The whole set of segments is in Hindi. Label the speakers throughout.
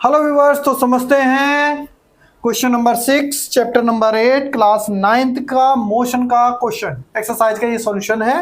Speaker 1: हेलो व्यूअर्स, तो समझते हैं question number 6 chapter number 8 class 9th का मोशन का क्वेश्चन एक्सरसाइज का ये सॉल्यूशन है।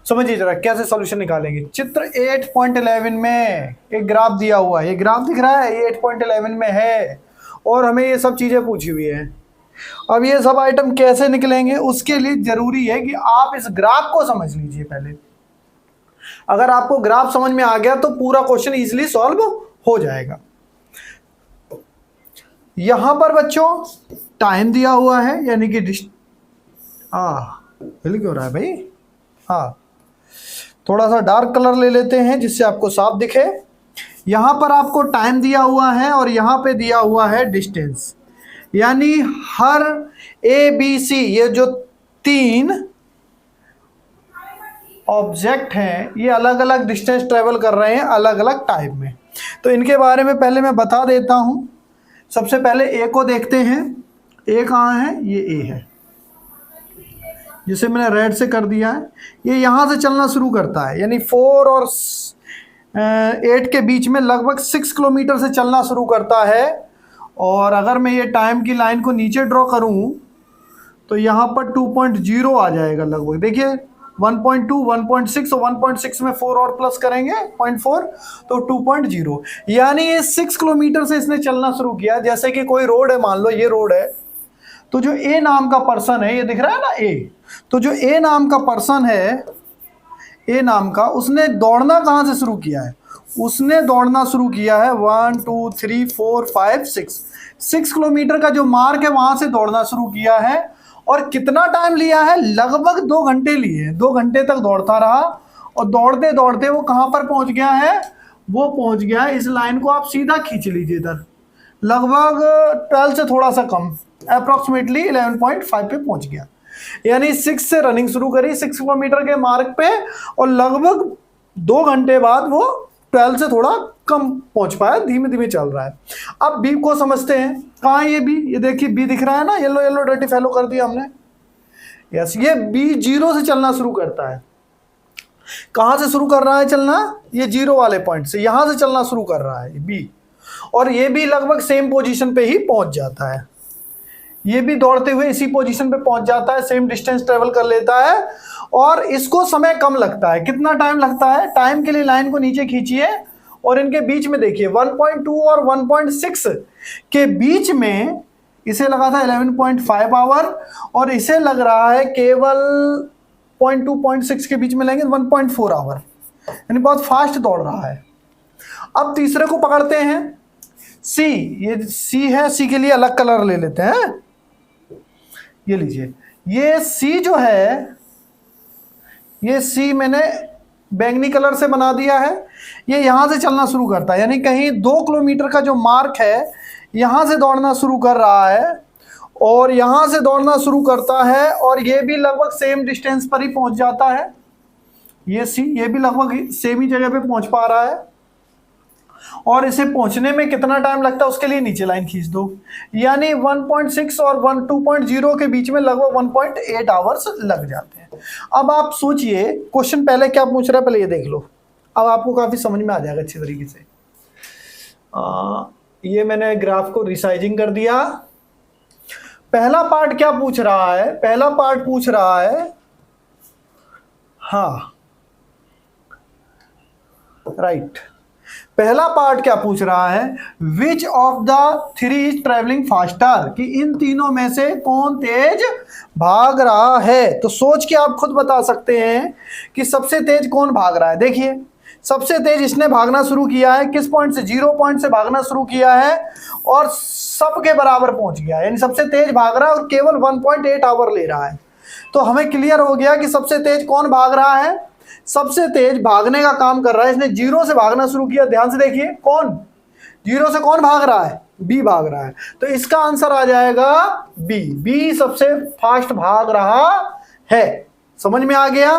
Speaker 1: समझिए जरा कैसे सॉल्यूशन निकालेंगे। चित्र 8.11 में एक ग्राफ दिया हुआ है, ये ग्राफ दिख रहा है, ये 8.11 में है और हमें ये सब चीज़ें पूछी हुई है। अब ये सब आइटम कैसे निकलेंगे उसके लिए ज़रूरी है कि आप इस ग्राफ को समझ लीजिए पहले। अगर आपको ग्राफ समझ में आ गया तो पूरा क्वेश्चन इजीली सॉल्व हो जाएगा। यहां पर बच्चों टाइम दिया हुआ है, यानी कि हिल क्यों रहा है भाई। थोड़ा सा डार्क कलर ले लेते हैं जिससे आपको साफ दिखे। यहां पर आपको टाइम दिया हुआ है और यहां पे दिया हुआ है डिस्टेंस, यानी हर ए बी सी ये जो तीन ऑब्जेक्ट हैं ये अलग अलग डिस्टेंस ट्रेवल कर रहे हैं अलग अलग टाइम में। तो इनके बारे में पहले मैं बता देता हूं। सबसे पहले ए को देखते हैं। ए कहाँ है? ये ए है, जिसे मैंने रेड से कर दिया है। ये यहाँ से चलना शुरू करता है, यानी 4 और 8 के बीच में लगभग 6 किलोमीटर से चलना शुरू करता है। और अगर मैं ये टाइम की लाइन को नीचे ड्रॉ करूँ तो यहाँ पर 2.0 आ जाएगा लगभग। देखिए 1.2, 1.6 और 1.6 में 4 और प्लस करेंगे 0.4 तो 2.0, यानी ये 6 किलोमीटर से इसने चलना शुरू किया। जैसे कि कोई रोड है, मान लो ये रोड है, तो जो ए नाम का पर्सन है, ये दिख रहा है ना ए, तो जो ए नाम का पर्सन है, ए नाम का, उसने दौड़ना कहाँ से शुरू किया है? उसने दौड़ना शुरू किया है 1 2 3 4 5 6 किलोमीटर का जो मार्क है वहां से दौड़ना शुरू किया है। और कितना टाइम लिया है? लगभग 2 घंटे लिए। 2 घंटे तक दौड़ता रहा और दौड़ते दौड़ते वो कहाँ पर पहुंच गया है? वो पहुंच गया है, इस लाइन को आप सीधा खींच लीजिए इधर, लगभग 12 से थोड़ा सा कम, अप्रॉक्सीमेटली 11.5 पे पहुंच गया। यानी 6 से रनिंग शुरू करी 6 किलोमीटर के मार्क पे और लगभग 2 घंटे बाद वो 12 से थोड़ा कम पहुंच पाया, धीमे धीमे चल रहा है। अब बी को समझते हैं। कहाँ ये बी? ये देखिए बी दिख रहा है ना, येलो येलो डर्टी फैलो कर दिया हमने। यस, ये बी 0 से चलना शुरू करता है। कहाँ से शुरू कर रहा है चलना? ये 0 वाले पॉइंट से, यहां से चलना शुरू कर रहा है बी, और ये भी लगभग सेम पोजीशन पे ही पहुंच जाता है। ये भी दौड़ते हुए इसी पोजीशन पे पहुंच जाता है, सेम डिस्टेंस ट्रेवल कर लेता है और इसको समय कम लगता है। कितना टाइम लगता है? टाइम के लिए लाइन को नीचे खींचिए और इनके बीच में देखिए 1.2 और 1.6 के बीच में इसे लगा था 11.5 आवर और इसे लग रहा है केवल 0.2 0.6 के बीच में लेंगे 1.4 आवर, यानी बहुत फास्ट दौड़ रहा है। अब तीसरे को पकड़ते हैं, सी। ये सी है, सी के लिए अलग कलर ले लेते हैं। ये लीजिए, ये सी जो है, ये सी मैंने बैंगनी कलर से बना दिया है। ये यहां से चलना शुरू करता है, यानी कहीं 2 किलोमीटर का जो मार्क है यहां से दौड़ना शुरू कर रहा है और यहां से दौड़ना शुरू करता है और ये भी लगभग सेम डिस्टेंस पर ही पहुंच जाता है। ये सी, ये भी लगभग सेम ही जगह पे पहुंच पा रहा है और इसे पहुंचने में कितना टाइम लगता है उसके लिए नीचे लाइन खींच दो, यानी 1.6 और 2.0 के बीच में लगभग 1.8 आवर्स लग जाते हैं। अब आप सोचिए क्वेश्चन पहले क्या पूछ रहा है, पहले ये देख लो, अब आपको काफी समझ में आ जाएगा अच्छी तरीके से। ये मैंने ग्राफ को रिसाइजिंग कर दिया। पहला पार्ट क्या पूछ रहा है? पहला पार्ट पूछ रहा है, राइट, पहला पार्ट क्या पूछ रहा है? Which of the 3 is travelling faster, कि इन तीनों में से कौन तेज भाग रहा है। तो सोच के आप खुद बता सकते हैं कि सबसे तेज कौन भाग रहा है। देखिए सबसे तेज इसने भागना शुरू किया है, किस पॉइंट से? 0 पॉइंट से भागना शुरू किया है और सबके बराबर पहुंच गया, यानी सबसे तेज भाग रहा है और केवल 1.8 आवर ले रहा है। तो हमें क्लियर हो गया कि सबसे तेज कौन भाग रहा है। सबसे तेज भागने का काम कर रहा है, इसने 0 से भागना शुरू किया। ध्यान से देखिए, कौन 0 से कौन भाग रहा है? बी भाग रहा है। तो इसका आंसर आ जाएगा बी। बी सबसे फास्ट भाग रहा है। समझ में आ गया?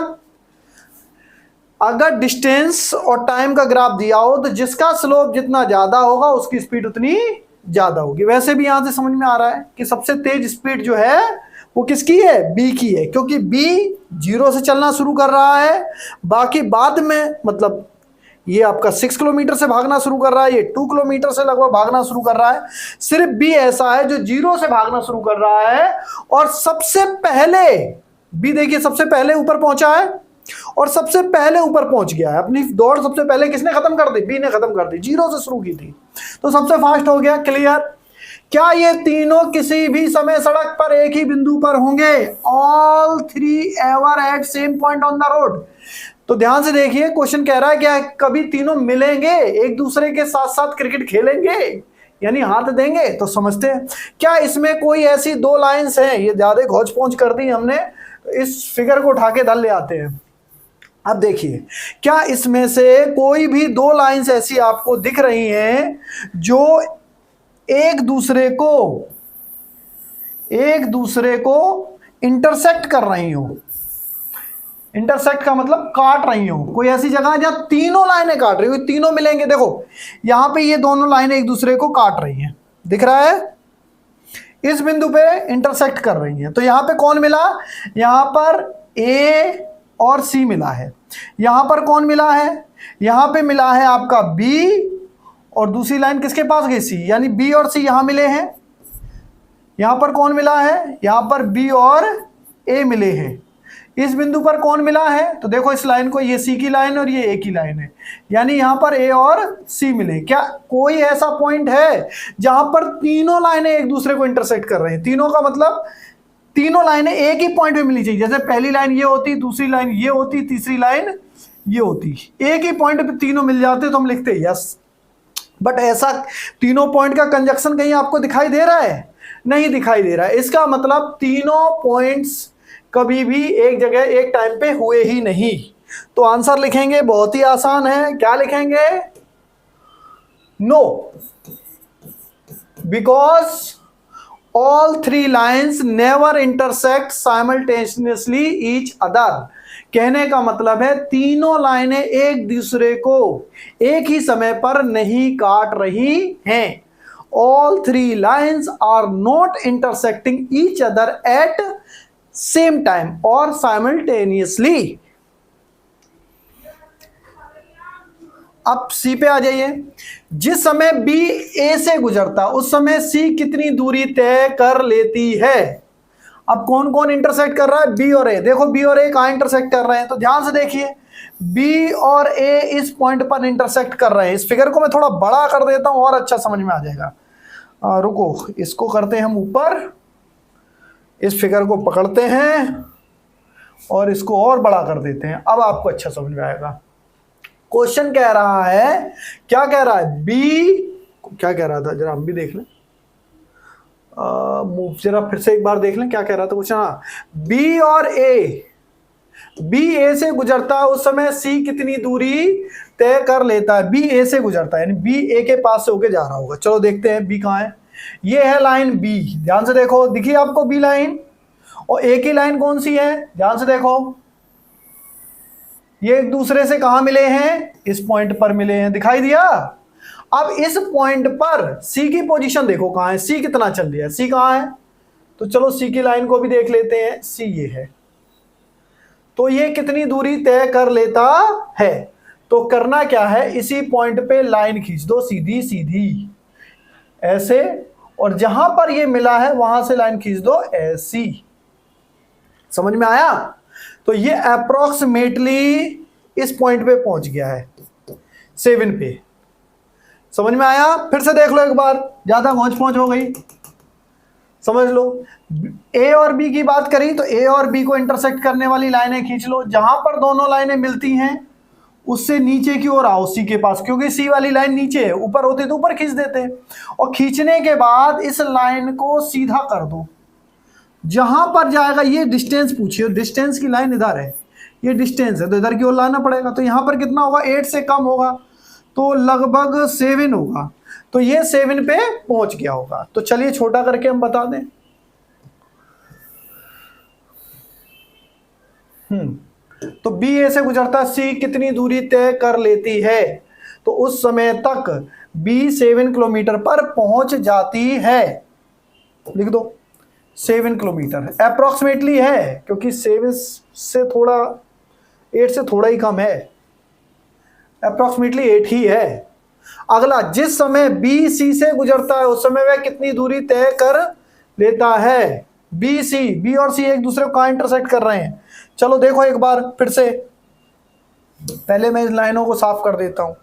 Speaker 1: अगर डिस्टेंस और टाइम का ग्राफ दिया हो तो जिसका स्लोप जितना ज्यादा होगा उसकी स्पीड उतनी ज्यादा होगी। वैसे भी यहां से समझ में आ रहा है कि सबसे तेज स्पीड जो है वो किसकी है? बी की है, क्योंकि बी 0 से चलना शुरू कर रहा है। बाकी बाद में, मतलब ये आपका 6 किलोमीटर से भागना शुरू कर रहा है, ये 2 किलोमीटर से लगभग भागना शुरू कर रहा है। सिर्फ बी ऐसा है जो 0 से भागना शुरू कर रहा है और सबसे पहले, बी देखिए सबसे पहले ऊपर पहुंचा है और सबसे पहले ऊपर पहुंच गया है। अपनी दौड़ सबसे पहले किसने खत्म कर दी? बी ने खत्म कर दी, 0 से शुरू की थी तो सबसे फास्ट हो गया। क्लियर? क्या ये तीनों किसी भी समय सड़क पर एक ही बिंदु पर होंगे? All three ever eight same point on the road. तो ध्यान से देखिए, क्वेश्चन कह रहा है क्या कभी तीनों मिलेंगे, एक दूसरे के साथ साथ क्रिकेट खेलेंगे, यानी हाथ देंगे? तो समझते हैं। क्या इसमें कोई ऐसी दो लाइंस हैं? ये ज्यादा घोच पहुंच कर दी हमने, इस फिगर को उठा के दल ले आते हैं। अब देखिए, क्या इसमें से कोई भी दो लाइंस ऐसी आपको दिख रही हैं जो एक दूसरे को इंटरसेक्ट कर रही हो? इंटरसेक्ट का मतलब काट रही हो। कोई ऐसी जगह जहां तीनों लाइनें काट रही हो, तीनों मिलेंगे। देखो यहां पे ये दोनों लाइनें एक दूसरे को काट रही हैं, दिख रहा है? इस बिंदु पे इंटरसेक्ट कर रही हैं। तो यहां पे कौन मिला? यहां पर ए और सी मिला है। यहां पर कौन मिला है? यहां पे मिला है आपका बी और दूसरी लाइन किसके पास गई? सी। यानी बी और सी यहां मिले हैं। यहां पर कौन मिला है? यहां पर बी और ए मिले हैं। इस बिंदु पर कौन मिला है? तो देखो इस लाइन को, ये सी की लाइन और ये ए की लाइन है, यानी यहां पर ए और सी मिले। क्या कोई ऐसा पॉइंट है जहां पर तीनों लाइनें एक दूसरे को इंटरसेक्ट कर रहे हैं? तीनों का मतलब तीनों लाइनें एक ही पॉइंट पे मिलनी चाहिए। जैसे पहली लाइन ये होती, दूसरी लाइन ये होती, तीसरी लाइन ये होती, एक ही पॉइंट पे तीनों मिल जाते तो हम लिखते यस। बट ऐसा तीनों पॉइंट का कंजक्शन कहीं आपको दिखाई दे रहा है? नहीं दिखाई दे रहा है। इसका मतलब तीनों पॉइंट्स कभी भी एक जगह एक टाइम पे हुए ही नहीं। तो आंसर लिखेंगे, बहुत ही आसान है। क्या लिखेंगे? No, because all three lines never intersect simultaneously each other। कहने का मतलब है तीनों लाइनें एक दूसरे को एक ही समय पर नहीं काट रही हैं। all three lines are not intersecting each other at same time or simultaneously। अब सी पे आ जाइए। जिस समय बी ए से गुजरता उस समय सी कितनी दूरी तय कर लेती है? अब कौन कौन इंटरसेक्ट कर रहा है? बी और ए। देखो बी और ए कहां इंटरसेक्ट कर रहे हैं? तो ध्यान से देखिए, बी और ए इस पॉइंट पर इंटरसेक्ट कर रहे हैं। इस फिगर को मैं थोड़ा बड़ा कर देता हूं और अच्छा समझ में आ जाएगा। रुको, इसको करते हैं हम ऊपर, इस फिगर को पकड़ते हैं और इसको और बड़ा कर देते हैं। अब आपको अच्छा समझ में आएगा। क्वेश्चन कह रहा है, क्या कह रहा है? बी क्या कह रहा था, जरा हम भी देख लें, जरा फिर से एक बार देख लें क्या कह रहा था क्वेश्चन। हाँ, बी और ए, बी ए से गुजरता है उस समय सी कितनी दूरी तय कर लेता है? बी ए से गुजरता है, यानी बी ए के पास से होके जा रहा होगा। चलो देखते हैं बी कहाँ है। ये है लाइन बी, ध्यान से देखो, दिखी आपको बी लाइन? और ए की लाइन कौन सी है? ध्यान से देखो, ये एक दूसरे से कहां मिले हैं? इस पॉइंट पर मिले हैं, दिखाई दिया? अब इस पॉइंट पर सी की पोजीशन देखो कहां है, सी कितना चल रहा है, सी कहां है? तो चलो सी की लाइन को भी देख लेते हैं। सी ये है, तो ये कितनी दूरी तय कर लेता है? तो करना क्या है, इसी पॉइंट पे लाइन खींच दो सीधी सीधी ऐसे, और जहां पर ये मिला है वहां से लाइन खींच दो ऐसी। समझ में आया? तो ये अप्रोक्सीमेटली इस पॉइंट पे पहुंच गया है 7 पे। समझ में आया? फिर से देख लो एक बार, ज्यादा पहुंच पहुंच हो गई, समझ लो। ए और बी की बात करी तो ए और बी को इंटरसेक्ट करने वाली लाइनें खींच लो। जहां पर दोनों लाइनें मिलती हैं उससे नीचे की ओर आओ सी के पास, क्योंकि सी वाली लाइन नीचे है, ऊपर होती तो ऊपर खींच देते। और खींचने के बाद इस लाइन को सीधा कर दो, जहां पर जाएगा ये डिस्टेंस पूछिए, डिस्टेंस की लाइन इधर है, ये डिस्टेंस है तो इधर की ओर लाना पड़ेगा। तो यहां पर कितना होगा? 8 से कम होगा तो लगभग 7 होगा, तो ये 7 पे पहुंच गया होगा। तो चलिए छोटा करके हम बता दें। तो बी ए से गुजरता सी कितनी दूरी तय कर लेती है? तो उस समय तक बी 7 किलोमीटर पर पहुंच जाती है। लिख दो 7 किलोमीटर, अप्रोक्सीमेटली है क्योंकि 7 से थोड़ा 8 से थोड़ा ही कम है, अप्रोक्सीमेटली 8 ही है। अगला, जिस समय बी सी से गुजरता है उस समय वह कितनी दूरी तय कर लेता है। बी और सी एक दूसरे को कहाँ इंटरसेक्ट कर रहे हैं, चलो देखो एक बार फिर से। पहले मैं इन लाइनों को साफ कर देता हूं,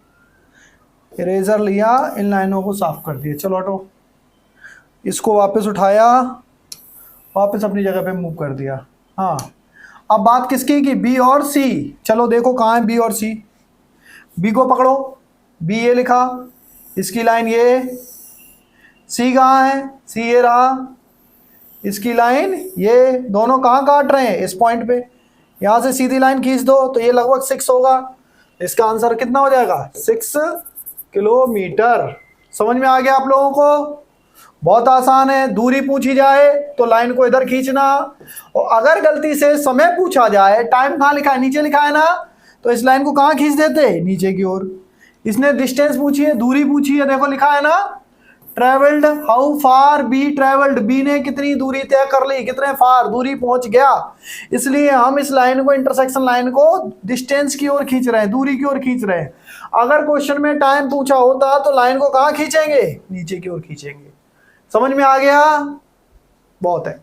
Speaker 1: इरेजर लिया, इन लाइनों को साफ कर दिया। चलो हटो, इसको वापस उठाया, वापस अपनी जगह पे मूव कर दिया। हाँ, अब बात किसकी की, बी और सी। चलो देखो कहाँ है बी और सी। बी को पकड़ो, बी ये लिखा, इसकी लाइन ये, सी कहाँ है, सी ये रहा, इसकी लाइन ये, दोनों कहाँ काट रहे हैं, इस पॉइंट पे। यहां से सीधी लाइन खींच दो तो ये लगभग 6 होगा। इसका आंसर कितना हो जाएगा, 6 किलोमीटर। समझ में आ गया आप लोगों को? बहुत आसान है। दूरी पूछी जाए तो लाइन को इधर खींचना, और अगर गलती से समय पूछा जाए, टाइम कहाँ लिखा है, नीचे लिखा है ना, तो इस लाइन को कहाँ खींच देते, नीचे की ओर। इसने डिस्टेंस पूछी है, दूरी पूछी है, देखो लिखा है ना, travelled, how far B travelled, B ने कितनी दूरी तय कर ली, कितने फार दूरी पहुंच गया। इसलिए हम इस लाइन को, इंटरसेक्शन लाइन को डिस्टेंस की ओर खींच रहे हैं, दूरी की ओर खींच रहे हैं। अगर क्वेश्चन में टाइम पूछा होता तो लाइन को कहाँ खींचेंगे, नीचे की ओर खींचेंगे। समझ में आ गया? बहुत है।